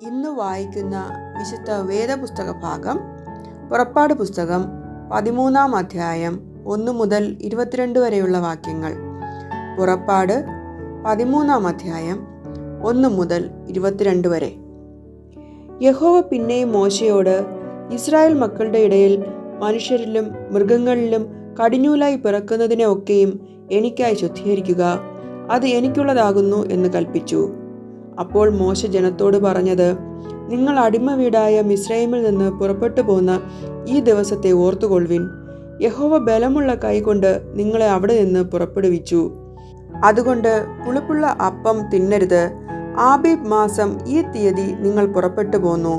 ഇന്ന് വായിക്കുന്ന വിശുദ്ധ വേദപുസ്തക ഭാഗം പുറപ്പാട് പുസ്തകം 13-ാം അധ്യായം 1 മുതൽ 22 വരെയുള്ള വാക്യങ്ങൾ. പുറപ്പാട് 13-ാം അധ്യായം 1 മുതൽ 22 വരെ. യഹോവ പിന്നെയും മോശയോട്, ഇസ്രായേൽ മക്കളുടെ ഇടയിൽ മനുഷ്യരിലും മൃഗങ്ങളിലും കടിഞ്ഞൂലായി പിറക്കുന്നതിനെ ഒക്കെയും എനിക്കായി ശുദ്ധീകരിക്കുക, അത് എനിക്കുള്ളതാകുന്നു എന്ന് കൽപ്പിച്ചു. അപ്പോൾ മോശ ജനത്തോട് പറഞ്ഞത്, നിങ്ങൾ അടിമ വീടായ മിസ്രൈമിൽ നിന്ന് പുറപ്പെട്ടു പോന്ന ഈ ദിവസത്തെ ഓർത്തുകൊള്ളുവിൻ. യഹോവ ബലമുള്ള കൈകൊണ്ട് നിങ്ങളെ അവിടെ നിന്ന് പുറപ്പെടുവിച്ചു. അതുകൊണ്ട് പുളിപ്പുള്ള അപ്പം തിന്നരുത്. ആബീബ് മാസം ഈ തീയതി നിങ്ങൾ പുറപ്പെട്ടു പോന്നു.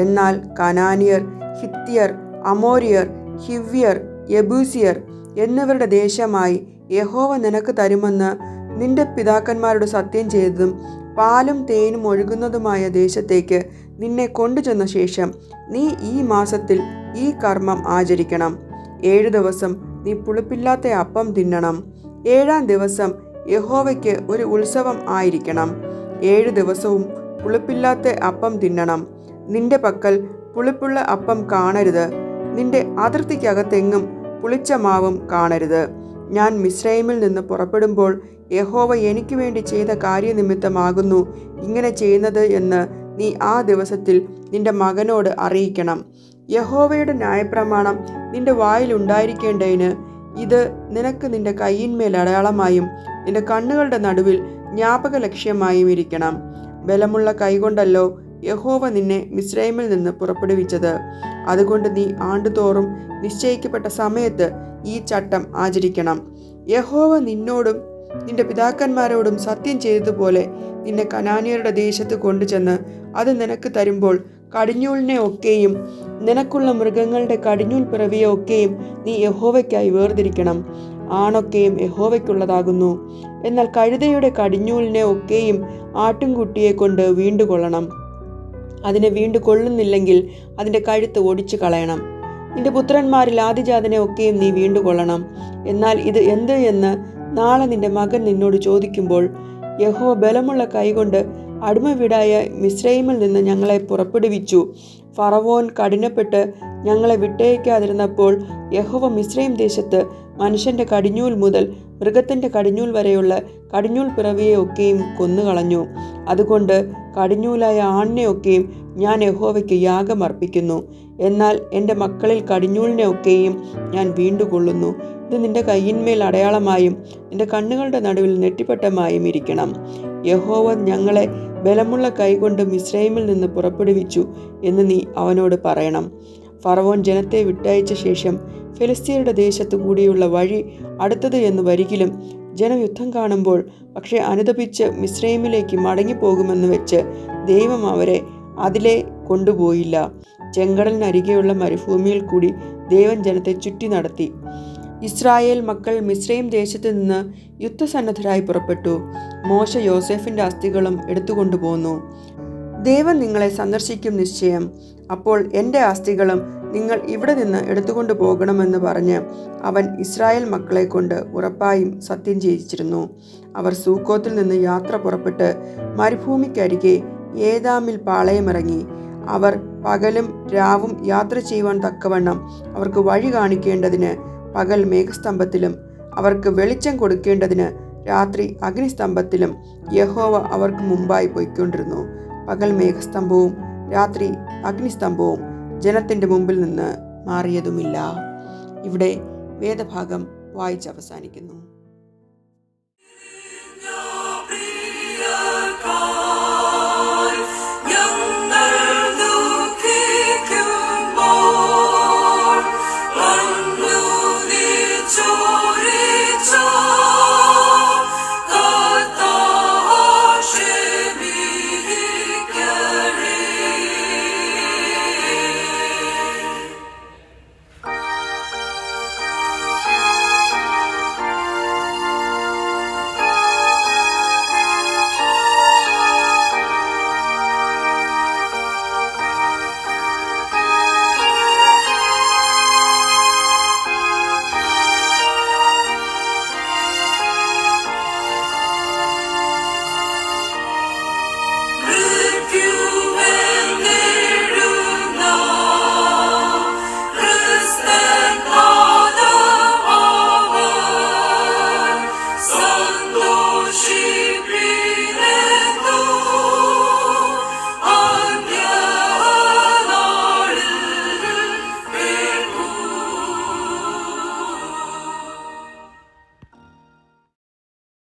എന്നാൽ കനാനിയർ, ഹിത്യർ, അമോര്യർ, ഹിവ്യർ, യെബൂസിയർ എന്നിവരുടെ ദേശമായി യഹോവ നിനക്ക് തരുമെന്ന് നിന്റെ പിതാക്കന്മാരോട് സത്യം ചെയ്തതും പാലും തേനും ഒഴുകുന്നതുമായ ദേശത്തേക്ക് നിന്നെ കൊണ്ടുചെന്ന ശേഷം നീ ഈ മാസത്തിൽ ഈ കർമ്മം ആചരിക്കണം. 7 ദിവസം നീ പുളിപ്പില്ലാത്ത അപ്പം തിന്നണം. 7-ാം ദിവസം യഹോവയ്ക്ക് ഒരു ഉത്സവം ആയിരിക്കണം. 7 ദിവസവും പുളിപ്പില്ലാത്ത അപ്പം തിന്നണം. നിന്റെ പക്കൽ പുളിപ്പുള്ള അപ്പം കാണരുത്. നിന്റെ അതിർത്തിക്കകത്തെങ്ങും പുളിച്ച മാവും കാണരുത്. ഞാൻ മിസ്രൈമിൽ നിന്ന് പുറപ്പെടുമ്പോൾ യഹോവ എനിക്ക് വേണ്ടി ചെയ്ത കാര്യനിമിത്തമാകുന്നു ഇങ്ങനെ ചെയ്യുന്നത് എന്ന് നീ ആ ദിവസത്തിൽ നിന്റെ മകനോട് അറിയിക്കണം. യഹോവയുടെ ന്യായപ്രമാണം നിന്റെ വായിൽ ഉണ്ടായിരിക്കേണ്ടതിന് ഇത് നിനക്ക് നിന്റെ കയ്യിന്മേൽ അടയാളമായും നിന്റെ കണ്ണുകളുടെ നടുവിൽ ജ്ഞാപക ലക്ഷ്യമായും ഇരിക്കണം. ബലമുള്ള കൈകൊണ്ടല്ലോ യഹോവ നിന്നെ മിസ്രൈമിൽ നിന്ന് പുറപ്പെടുവിച്ചത്. അതുകൊണ്ട് നീ ആണ്ടുതോറും നിശ്ചയിക്കപ്പെട്ട സമയത്ത് ഈ ചട്ടം ആചരിക്കണം. യഹോവ നിന്നോടും നിന്റെ പിതാക്കന്മാരോടും സത്യം ചെയ്തതുപോലെ നിന്നെ കനാന്യരുടെ ദേശത്ത് കൊണ്ടുചെന്ന് അത് നിനക്ക് തരുമ്പോൾ കടിഞ്ഞൂലിനെ ഒക്കെയും നിനക്കുള്ള മൃഗങ്ങളുടെ കടിഞ്ഞൂൽ പിറവിയെ ഒക്കെയും നീ യഹോവയ്ക്കായി വേർതിരിക്കണം. ആണൊക്കെയും യഹോവയ്ക്കുള്ളതാകുന്നു. എന്നാൽ കഴുതയുടെ കടിഞ്ഞൂലിനെ ഒക്കെയും ആട്ടിൻകുട്ടിയെ കൊണ്ട് വീണ്ടുകൊള്ളണം. അതിനെ വീണ്ടു കൊള്ളുന്നില്ലെങ്കിൽ അതിൻ്റെ കഴുത്ത് ഒടിച്ചു കളയണം. നിന്റെ പുത്രന്മാരിൽ ആദിജാതനെ ഒക്കെയും നീ വീണ്ടുകൊള്ളണം. എന്നാൽ ഇത് എന്ത് എന്ന് നാളെ നിന്റെ മകൻ നിന്നോട് ചോദിക്കുമ്പോൾ, യഹോവ ബലമുള്ള കൈകൊണ്ട് അടിമ വീടായ മിസ്രൈമിൽ നിന്ന് ഞങ്ങളെ പുറപ്പെടുവിച്ചു. ഫറവോൻ കഠിനപ്പെട്ട് ഞങ്ങളെ വിട്ടയക്കാതിരുന്നപ്പോൾ യഹോവ മിസ്രൈം ദേശത്ത് മനുഷ്യന്റെ കടിഞ്ഞൂൽ മുതൽ മൃഗത്തിന്റെ കടിഞ്ഞൂൽ വരെയുള്ള കടിഞ്ഞൂൽ പിറവിയെ ഒക്കെയും കൊന്നുകളഞ്ഞു. അതുകൊണ്ട് കടിഞ്ഞൂലായ ആണിനെ ഒക്കെയും ഞാൻ യഹോവയ്ക്ക് യാഗം അർപ്പിക്കുന്നു. എന്നാൽ എൻ്റെ മക്കളിൽ കടിഞ്ഞൂലിനെ ഒക്കെയും ഞാൻ വീണ്ടുകൊള്ളുന്നു. ഇത് നിന്റെ കയ്യിന്മേൽ അടയാളമായും നിന്റെ കണ്ണുകളുടെ നടുവിൽ നെറ്റിപ്പട്ടമായും ഇരിക്കണം. യഹോവ ഞങ്ങളെ ബലമുള്ള കൈകൊണ്ട് മിസ്രൈമിൽ നിന്ന് പുറപ്പെടുവിച്ചു എന്ന് നീ അവനോട് പറയണം. ഫറവോൻ ജനത്തെ വിട്ടയച്ച ശേഷം ഫെലിസ്ത്യരുടെ ദേശത്തു കൂടിയുള്ള വഴി അടുത്തത് എന്ന് വരികിലും ജനം യുദ്ധം കാണുമ്പോൾ പക്ഷേ അനുതപിച്ച് മിസ്രൈമിലേക്ക് മടങ്ങിപ്പോകുമെന്ന് വെച്ച് ദൈവം അവരെ അതിലെ കൊണ്ടുപോയില്ല. ചെങ്കടലിനരികെയുള്ള മരുഭൂമിയിൽ കൂടി ദൈവം ജനത്തെ ചുറ്റി നടത്തി. ഇസ്രായേൽ മക്കൾ മിസ്രൈം ദേശത്ത് നിന്ന് യുദ്ധസന്നദ്ധരായി പുറപ്പെട്ടു. മോശ യോസേഫിന്റെ അസ്ഥികളും എടുത്തുകൊണ്ടുപോന്നു. ദൈവം നിങ്ങളെ സന്ദർശിക്കും നിശ്ചയം. അപ്പോൾ എൻ്റെ അസ്ഥികളും നിങ്ങൾ ഇവിടെ നിന്ന് എടുത്തുകൊണ്ടു പോകണമെന്ന് പറഞ്ഞ് അവൻ ഇസ്രായേൽ മക്കളെ കൊണ്ട് ഉറപ്പായും സത്യം ചെയ്യിച്ചിരുന്നു. അവർ സൂക്കോത്തിൽ നിന്ന് യാത്ര പുറപ്പെട്ട് മരുഭൂമിക്കരികെ ഏതാമിൽ പാളയമിറങ്ങി. അവർ പകലും രാവും യാത്ര ചെയ്യുവാൻ തക്കവണ്ണം അവർക്ക് വഴി കാണിക്കേണ്ടതിന് പകൽ മേഘസ്തംഭത്തിലും അവർക്ക് വെളിച്ചം കൊടുക്കേണ്ടതിന് രാത്രി അഗ്നിസ്തംഭത്തിലും യഹോവ അവർക്ക് മുമ്പായി പോയിക്കൊണ്ടിരുന്നു. പകൽ മേഘസ്തംഭവും രാത്രി അഗ്നിസ്തംഭവും ജനത്തിൻ്റെ മുമ്പിൽ നിന്ന് മാറിയതുമില്ല. ഇവിടെ വേദഭാഗം വായിച്ച് അവസാനിക്കുന്നു.